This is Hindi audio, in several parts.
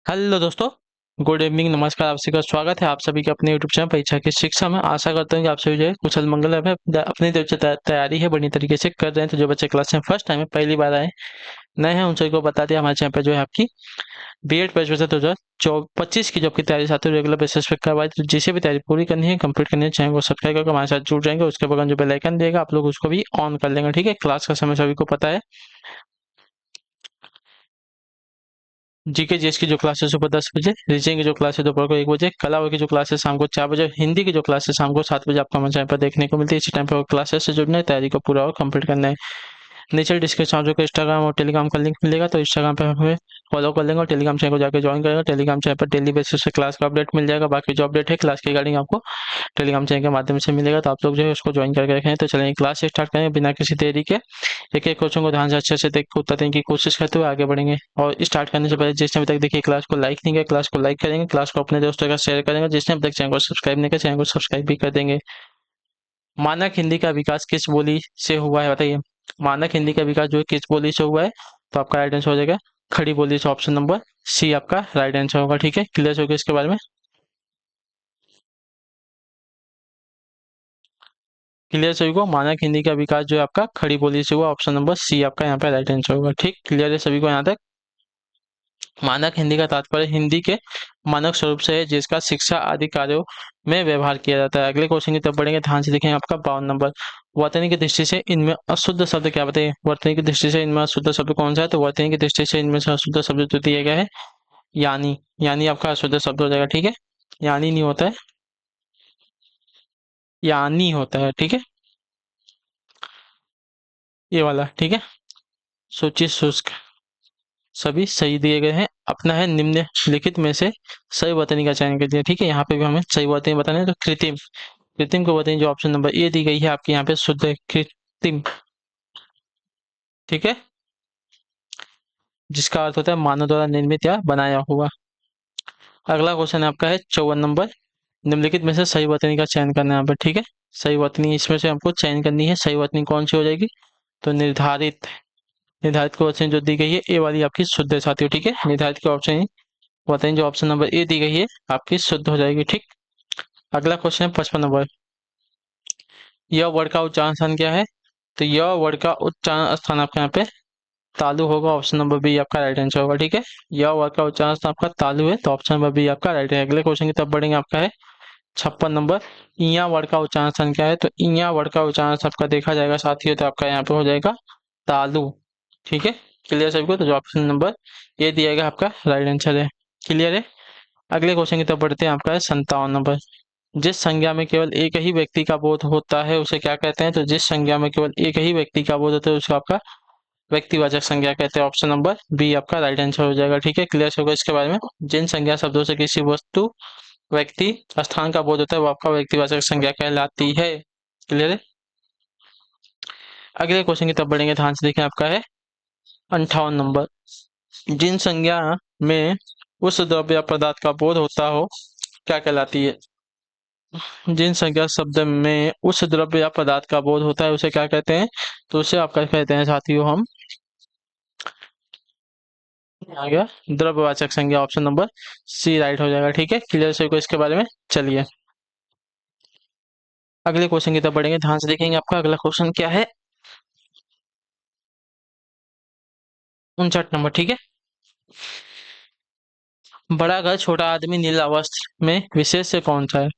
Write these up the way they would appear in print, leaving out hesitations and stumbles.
हेलो दोस्तों। गुड इवनिंग, नमस्कार। आप सभी का स्वागत है आप सभी के अपने यूट्यूब चैनल परीक्षा की शिक्षा में। आशा करता हूँ कि आप सभी जो है कुशल मंगल में अपनी तरफ से तैयारी है बढ़िया तरीके से कर रहे हैं। तो जो बच्चे क्लास में फर्स्ट टाइम है, पहली बार आए नए हैं, उन सभी को बता दिया हमारे चैनल पर जो है आपकी बीएड परीक्षा 2025 की जो आपकी तैयारी साथ रेगुलर बेसिस पे करवाई। तो जिसे भी तैयारी पूरी करनी है, कंप्लीट करनी है, चैनल को सब्सक्राइब करके हमारे साथ जुड़ जाएंगे। उसके बगल जो बेल आइकन देगा आप लोग उसको भी ऑन कर लेंगे। ठीक है, क्लास का समय सभी को पता है। जीके जीएस की जो क्लासेस सुबह 10 बजे, रीजनिंग की जो क्लासेस दोपहर को 1 बजे, कला की जो क्लासेस शाम को 4 बजे, हिंदी की जो क्लासेस शाम को 7 बजे आपको हमारे चैनल पर देखने को मिलती है। इसी टाइम पर क्लासेस से जुड़ना है, तैयारी को पूरा और कंप्लीट करना है। नीचे डिस्क्रिप्शन जो इंस्टाग्राम और टेलीग्राम का लिंक मिलेगा, तो इंस्टाग्राम पे हमें फॉलो कर लेंगे और टेलीग्राम चैनल को जाकर ज्वाइन करेंगे। टेलीग्राम चैनल पर डेली बेसिस पे क्लास का अपडेट मिल जाएगा। बाकी जो अपडेट है क्लास के रिगार्डिंग आपको टेलीग्राम चैनल के माध्यम से मिलेगा, तो आप लोग जो है उसको ज्वाइन करके रखें। तो चलिए क्लास स्टार्ट करेंगे बिना किसी देरी के। एक एक क्वेश्चन को ध्यान से अच्छे से देख के उत्तर देने की कोशिश करते हुए आगे बढ़ेंगे। और स्टार्ट करने से पहले जिसने अभी तक देखिए क्लास को लाइक नहीं किया, क्लास को लाइक करेंगे, क्लास को अपने दोस्तों का शेयर करेंगे। जिसने अभी तक चैनल को सब्सक्राइब नहीं किया, चैनल को सब्सक्राइब भी कर देंगे। मानक हिंदी का विकास किस बोली से हुआ है बताइए। मानक हिंदी का विकास जो है किस बोली से हुआ है, तो आपका राइट आंसर हो जाएगा खड़ी बोली से। ऑप्शन नंबर सी आपका राइट आंसर होगा। ठीक है, क्लियर हो गया इसके बारे में। क्लियर सभी को, मानक हिंदी का विकास जो है आपका खड़ी बोली से हुआ। ऑप्शन नंबर सी आपका यहाँ पे राइट आंसर होगा। ठीक, क्लियर है सभी को यहाँ तक। मानक हिंदी का तात्पर्य हिंदी के मानक स्वरूप से है, जिसका शिक्षा आदि कार्यों में व्यवहार किया जाता है। अगले क्वेश्चन की तरफ बढ़ेंगे, ध्यान से देखेंगे। आपका 52 नंबर, वर्तनी की दृष्टि से इनमें अशुद्ध शब्द क्या बताइए। वर्तनी की दृष्टि से इनमें अशुद्ध शब्द कौन सा है, तो वर्तनी की दृष्टि से इनमें से अशुद्ध शब्द जो दिया गया है यानी। यानी आपका अशुद्ध शब्द हो जाएगा। ठीक है, यानी नहीं होता है, यानी होता है। ठीक है, ये वाला। ठीक है, सूची शुष्क सभी सही दिए गए हैं। अपना है निम्नलिखित में से सही वर्तनी का चयन कर दिया। ठीक है, यहाँ पे भी हमें सही वर्तनी बताना है। तो कृत्रिम, कृत्रिम को वर्तनी जो ऑप्शन नंबर ए दी गई है आपके यहाँ पे शुद्ध है, कृत्रिम। ठीक है, जिसका अर्थ होता है मानव द्वारा निर्मित या बनाया हुआ। अगला क्वेश्चन आपका है 54 नंबर, निम्नलिखित में से सही वर्तनी का चयन करना है यहाँ पे। ठीक है, सही वर्तनी इसमें से हमको चयन करनी है। सही वर्तनी कौन सी हो जाएगी, तो निर्धारित। निर्धारित को ऑप्शन जो दी गई है ए वाली आपकी शुद्ध है साथियों। ठीक है, निर्धारित के ऑप्शन बताइए जो ऑप्शन नंबर ए दी गई है आपकी शुद्ध हो जाएगी। ठीक, अगला क्वेश्चन है 55 नंबर, यह वर्ड का उच्चारण स्थान क्या है, तो यह वर्ड का उच्चारण स्थान आपका यहाँ पे तालु होगा। ऑप्शन नंबर बी आपका राइट आंसर होगा। ठीक है, यह वर्ड का उच्चारण स्थान आपका तालु है, तो ऑप्शन नंबर बी आपका राइट है। अगले क्वेश्चन की तरफ बढ़ेंगे, आपका है 56 नंबर, इया वर्ड का उच्चारण स्थान क्या है, तो इया वर्ड का उच्चारण सबका देखा जाएगा साथियों, तो आपका यहाँ पे हो जाएगा तालु। ठीक है, क्लियर सभी को, तो जो ऑप्शन नंबर ए दिया गया आपका राइट आंसर है। क्लियर है। अगले क्वेश्चन की तरफ बढ़ते हैं, आपका है 57 नंबर, जिस संज्ञा में केवल एक ही व्यक्ति का बोध होता है उसे क्या कहते हैं, तो जिस संज्ञा में केवल एक ही व्यक्ति का बोध होता है उसे आपका व्यक्तिवाचक संज्ञा कहते हैं। ऑप्शन नंबर बी आपका राइट आंसर हो जाएगा। ठीक है, क्लियर होगा इसके बारे में। जिन संज्ञा शब्दों से किसी वस्तु, व्यक्ति, स्थान का बोध होता है वो आपका व्यक्तिवाचक संज्ञा कहलाती है। क्लियर है। अगले क्वेश्चन की तरफ बढ़ेंगे, ध्यान से देखें। आपका है 58 नंबर, जिन संज्ञा में उस द्रव्य या पदार्थ का बोध होता हो क्या कहलाती है। जिन संज्ञा शब्द में उस द्रव्य या पदार्थ का बोध होता है उसे क्या कहते हैं, तो उसे आपका कहते हैं साथियों हम, आ गया द्रव्यवाचक संज्ञा। ऑप्शन नंबर सी राइट हो जाएगा। ठीक है, क्लियर से को इसके बारे में। चलिए अगले क्वेश्चन की तरफ बढ़ेंगे, ध्यान से देखेंगे। आपका अगला क्वेश्चन क्या है 59 नंबर। ठीक है, बड़ा घर छोटा आदमी नीला वस्त्र में विशेष से कौन सा है,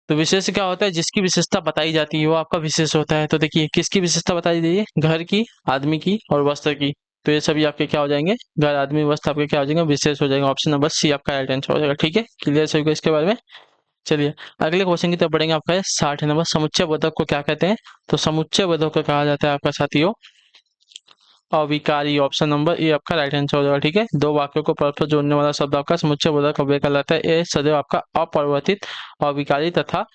तो विशेष क्या होता है, जिसकी विशेषता बताई जाती है वो आपका विशेष होता है। तो देखिए किसकी विशेषता बताई गई है, घर की, आदमी की और वस्त्र की। तो ये सभी आपके क्या हो जाएंगे, घर, आदमी, वस्त्र आपके क्या हो जाएंगे, विशेष हो जाएंगे। ऑप्शन नंबर सी आपका राइट आंसर हो जाएगा। ठीक है, क्लियर सभी को इसके बारे में। चलिए अगले क्वेश्चन की तरफ बढ़ेंगे। आपका है 60 नंबर, समुच्चय बोधक को क्या कहते हैं, तो समुच्चय बोधक को कहा जाता है आपका साथियों अविकारी। ऑप्शन नंबर ए आपका राइट आंसर हो जाएगा। ठीक है, दो वाक्यों को परस्पर जोड़ने वाला शब्द आपका समुच्चय बोधक अव्यय कहलाता है। ये सदैव आपका अपरिवर्तित, अविकारी तथा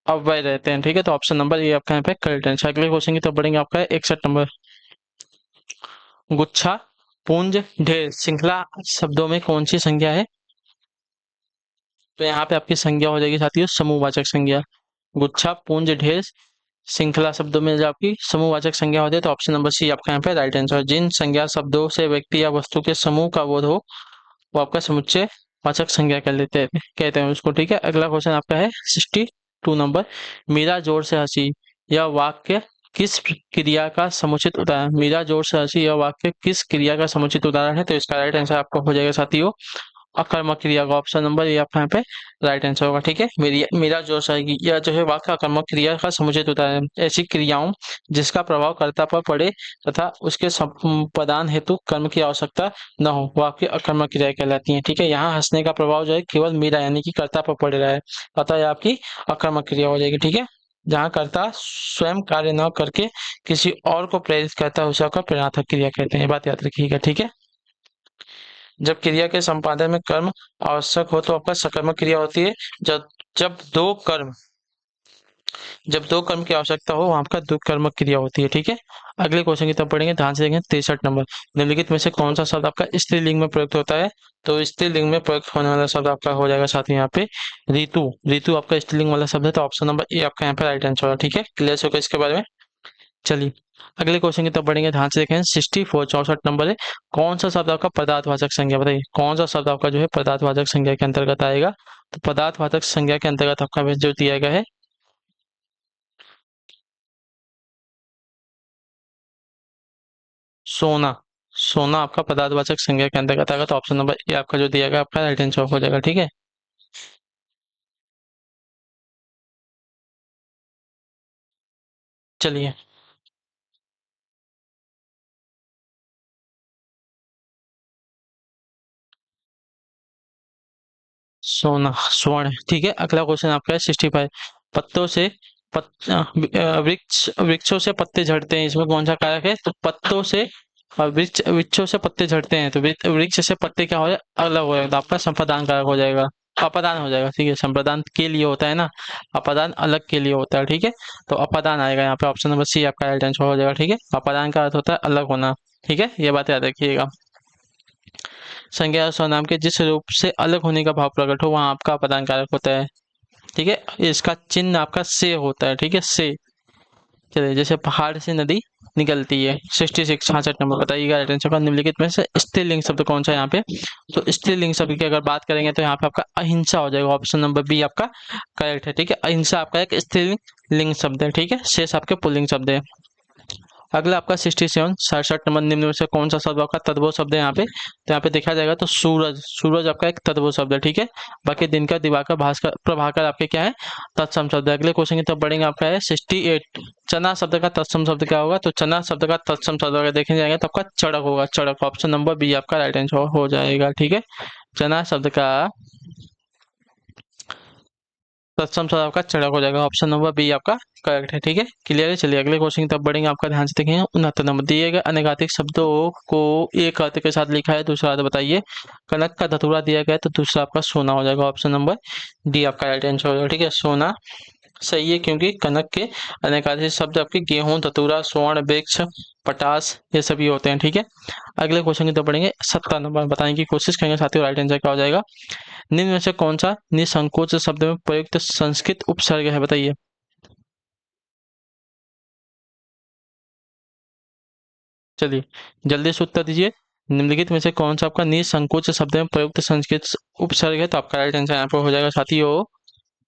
अव्यय रहते हैं। ठीक है, तो ऑप्शन नंबर ए आपका यहाँ पे करेक्ट आंसर। अगले क्वेश्चन की तरफ बढ़ेंगे। आपका है 61 नंबर, गुच्छा, पुंज, ढेर श्रृंखला शब्दों में कौन सी संज्ञा है, तो यहाँ पे आपकी संज्ञा हो जाएगी साथियों समूहवाचक संज्ञा। गुच्छा, पुंज, ढेर श्रृंखला शब्दों में जब आपकी समूहवाचक संज्ञा होती है तो ऑप्शन नंबर सी आपका यहाँ पे राइट आंसर। जिन संज्ञा शब्दों से व्यक्ति या वस्तु के समूह का बोध हो वो आपका समुच्चय वाचक संज्ञा कर लेते हैं, कहते हैं उसको। ठीक है, अगला क्वेश्चन आपका है 62 नंबर। मीरा जोर से हंसी, यह वाक्य किस क्रिया का समुचित उदाहरण। मीरा जोर से हंसी, यह वाक्य किस क्रिया का समुचित उदाहरण है, तो इसका राइट आंसर आपका हो जाएगा साथियों अकर्मक क्रिया का। ऑप्शन नंबर ए आपका यहाँ पे राइट आंसर होगा। ठीक है, मेरा जो सही यह जो है वाक्य अकर्मक क्रिया का समुचित उदाहरण ऐसी क्रियाओं जिसका प्रभाव कर्ता पर पड़े तथा उसके संपादन हेतु कर्म की आवश्यकता न हो, वाक्य अकर्मक क्रिया कहलाती है। ठीक है, यहाँ हंसने का प्रभाव जो है केवल मीरा यानी कि कर्ता पर पड़ रहा है, अतः यह आपकी अकर्मक क्रिया हो जाएगी। ठीक है, जहाँ कर्ता स्वयं कार्य न करके किसी और को प्रेरित करता है उसे आपका प्रेरणात्मक क्रिया कहते हैं, ये बात याद रखिएगा। ठीक है, जब क्रिया के संपादन में कर्म आवश्यक हो तो आपका सकर्मक क्रिया होती है। जब जब दो कर्म जब दो कर्म की आवश्यकता हो वहां आपका द्विकर्मक क्रिया होती है। ठीक है, अगले क्वेश्चन की तरफ पढ़ेंगे, ध्यान से देखें। 63 नंबर। निम्नलिखित में से कौन सा शब्द आपका स्त्रीलिंग में प्रयुक्त होता है, तो स्त्रीलिंग में प्रयुक्त होने वाला शब्द आपका हो जाएगा साथ में यहाँ पे ऋतु। ऋतु आपका स्त्रीलिंग वाला शब्द है, तो ऑप्शन नंबर ए आपका यहाँ पे राइट आंसर होगा। ठीक है, क्लियर होगा इसके बारे में। चलिए अगले क्वेश्चन की तरफ बढ़ेंगे, ध्यान से देखें। 64 नंबर है। कौन सा शब्द आपका पदार्थवाचक संज्ञा, बताइए कौन सा शब्द आपका जो है पदार्थवाचक संज्ञा के अंतर्गत आएगा, तो पदार्थवाचक संज्ञा के अंतर्गत आपका जो दिया गया है सोना। सोना आपका पदार्थवाचक संज्ञा के अंतर्गत आएगा, तो ऑप्शन नंबर ए आपका जो दिया गया आपका राइट आंसर हो जाएगा। ठीक है, चलिए सोना स्वर्ण। ठीक है, अगला क्वेश्चन आपका है 65। पत्तों से वृक्षों से पत्ते झड़ते हैं, इसमें कौन सा कारक है, तो पत्तों से वृक्षों से पत्ते झड़ते हैं, तो वृक्ष से पत्ते क्या हो जाए अलग हो जाएगा, तो आपका संप्रदान कारक हो जाएगा, अपादान हो जाएगा। ठीक है, संप्रदान के लिए होता है ना, अपादान अलग के लिए होता है। ठीक है, तो अपादान आएगा यहाँ पे, ऑप्शन नंबर सी आपका राइट आंसर हो जाएगा। ठीक है, अपादान का अर्थ होता है अलग होना। ठीक है, ये बात याद रखिएगा। संज्ञा या सर्वनाम के जिस रूप से अलग होने का भाव प्रकट हो वहां आपका अपादान कारक होता है। ठीक है, इसका चिन्ह आपका से होता है। ठीक है, से। चलिए, जैसे पहाड़ से नदी निकलती है। 66 नंबर बताइएगा राइट आंसर का। निम्नलिखित में से स्त्रीलिंग शब्द कौन सा है यहाँ पे, तो स्त्रीलिंग शब्द की अगर बात करेंगे तो यहाँ पे आपका अहिंसा हो जाएगा, ऑप्शन नंबर बी आपका करेक्ट है। ठीक है, अहिंसा आपका एक स्त्रीलिंग लिंग शब्द है। ठीक है, शेष आपके पुल्लिंग शब्द है। अगला आपका 67 निम्न में से कौन सा शब्द आपका तद्भव शब्द है यहाँ पे, तो यहाँ पे देखा जाएगा तो सूरज। सूरज आपका एक तद्भव शब्द है। ठीक है, बाकी दिन का दिवाकर भास्कर प्रभाकर आपके क्या है तत्सम शब्द है। अगले क्वेश्चन की तरफ बढ़ेंगे, आपका है 68। चना शब्द का तत्सम शब्द क्या होगा, तो चना शब्द का तत्सम शब्द अगर देखे जाएंगे तो आपका चड़क होगा, चड़क। ऑप्शन नंबर बी आपका राइट आंसर हो जाएगा। ठीक है, चना शब्द का तत्सम शब्द आपका चड़क हो जाएगा, ऑप्शन नंबर बी आपका करेक्ट है। ठीक है, क्लियर है। चलिए अगले क्वेश्चन की तरफ बढ़ेंगे, आपका ध्यान से देखेंगे। 69 नंबर। दिए गए अनेकाधिक शब्दों को एक अर्थ के साथ लिखा है, दूसरा अर्थ बताइए। कनक का धतूरा दिया गया है, तो दूसरा आपका सोना हो जाएगा, ऑप्शन नंबर डी आपका राइट आंसर हो जाएगा। ठीक है, सोना सही है, क्योंकि कनक के अनेकाधिक शब्द आपके गेहूं, धतूरा, स्वर्ण, वृक्ष, पटास ये सभी होते हैं। ठीक है, अगले क्वेश्चन की तरफ बढ़ेंगे। 70 नंबर बताने की कोशिश करेंगे साथियों, राइट आंसर क्या हो जाएगा। निम्न में से कौन सा निसंकोच शब्द में प्रयुक्त संस्कृत उपसर्ग है, बताइए। चलिए जल्दी से उत्तर दीजिए। निम्नलिखित में से कौन सा आपका निसंकोच शब्द में प्रयुक्त संस्कृत उपसर्ग है, तो आपका राइट आंसर यहाँ पर हो जाएगा साथियों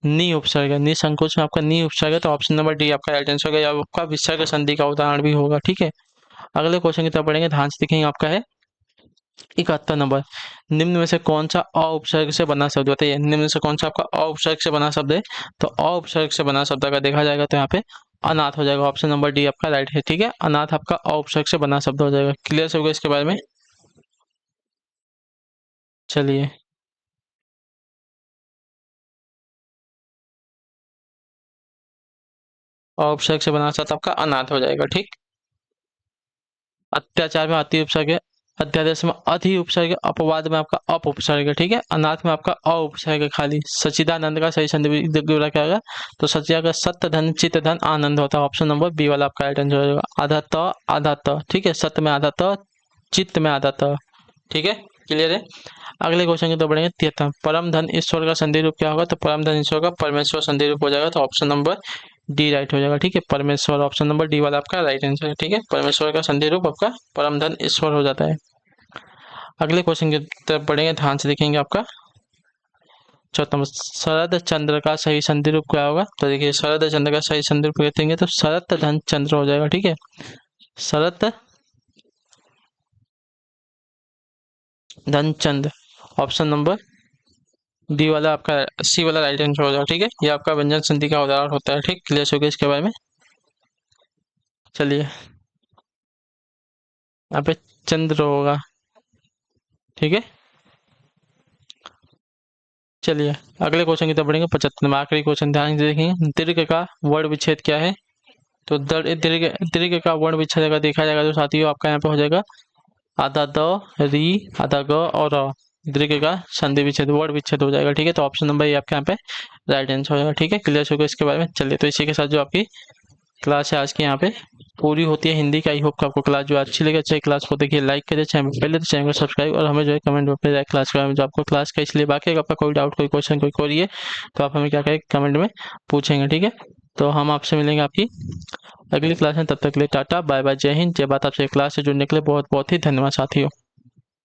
नी उपसर्ग है। निसंकोच में आपका नी उपसर्ग है, तो ऑप्शन नंबर डी आपका राइट आंसर होगा, या आपका विसर्ग संधि का उदाहरण भी होगा। ठीक है, अगले क्वेश्चन की तरफ बढ़ेंगे, ध्यान से देखेंगे। आपका है 71 नंबर। निम्न में से कौन सा अ उपसर्ग से बना शब्द, बताइए निम्न में से कौन सा आपका अ उपसर्ग से बना शब्द है, तो अ उपसर्ग से बना शब्द अगर देखा जाएगा तो यहाँ पे अनाथ हो जाएगा, ऑप्शन नंबर डी आपका राइट है। ठीक है, अनाथ आपका अ उपसर्ग से बना शब्द हो जाएगा। क्लियर होगा इसके बारे में। चलिए अ उपसर्ग से बना शब्द आपका अनाथ हो जाएगा। ठीक, अत्याचार में अति उपसर्ग है, अध्यादेश में अति उपसर्ग है, अपवाद में आपका अप उपसर्ग है। ठीक है, अनाथ में आपका अ उपसर्ग है खाली। सच्चिदानंद का सही संधि विग्रह क्या होगा, तो सच्चिदा का सत्य धन चित्त धन आनंद होता है, ऑप्शन नंबर बी वाला आपका राइट आंसर होगा। आधा त आधा त। ठीक है, सत्य में आधा त, चित्त में आधा त। ठीक है, क्लियर है। अगले क्वेश्चन की तो बढ़ेंगे 73। परम धन ईश्वर का संधि रूप क्या होगा, तो परम धन ईश्वर का परमेश्वर संधि रूप हो जाएगा, तो ऑप्शन नंबर डी राइट हो जाएगा। ठीक है, परमेश्वर ऑप्शन नंबर डी वाला आपका राइट आंसर है। ठीक है, परमेश्वर का संधि रूप आपका परम धन ईश्वर हो जाता है। अगले क्वेश्चन की तरफ बढ़ेंगे, ध्यान से देखेंगे। आपका चौथा नंबर, शरद चंद्र का सही संधि रूप क्या होगा? तो देखिए, शरद चंद्र का सही संधि रूप देखेंगे तो शरत धन चंद्र हो जाएगा। ठीक है, शरत धन चंद्र, ऑप्शन नंबर डी वाला आपका, सी वाला राइट आंसर हो जाएगा। ठीक है, ये आपका व्यंजन संधि का उदाहरण होता है। ठीक, क्लियर हो गया इसके बारे में। चलिए, यहाँ पे चंद्र होगा। ठीक है, चलिए अगले क्वेश्चन की तरफ बढ़ेंगे। 75 नंबर आखिरी क्वेश्चन, ध्यान से देखेंगे। दीर्घ का वर्ण विच्छेद क्या है? तो दीर्घ दीर्घ का वर्ण विच्छेद अगर देखा जाएगा तो साथियों आपका यहाँ पे हो जाएगा आधा द री आधा ग और अ। दीर्घ का संधि विच्छेद वर्ण विच्छेद हो जाएगा। ठीक है, तो ऑप्शन नंबर ये आपके यहाँ पे राइट आंसर हो जाएगा। ठीक है, क्लियर हो गया इसके बारे में। चलिए, तो इसी के साथ जो आपकी क्लास है आज की यहाँ पे पूरी होती है हिंदी का। आई होप आपको क्लास जो अच्छी लगे, अच्छी क्लास को देखिए, लाइक करिए, चैनल पहले तो चैनल को सब्सक्राइब, और हमें जो है कमेंट पे जाए क्लास के बारे में जो आपको क्लास का। इसलिए बाकी अगर आपका कोई डाउट, कोई क्वेश्चन, कोई क्वेरी है तो आप हमें क्या करें, कमेंट में पूछेंगे। ठीक है, तो हम आपसे मिलेंगे आपकी अगली क्लास में। तब तक के लिए टाटा बाय बाय, जय हिंद, जय भारत। आपसे क्लास से जुड़ने के लिए बहुत बहुत ही धन्यवाद साथियों।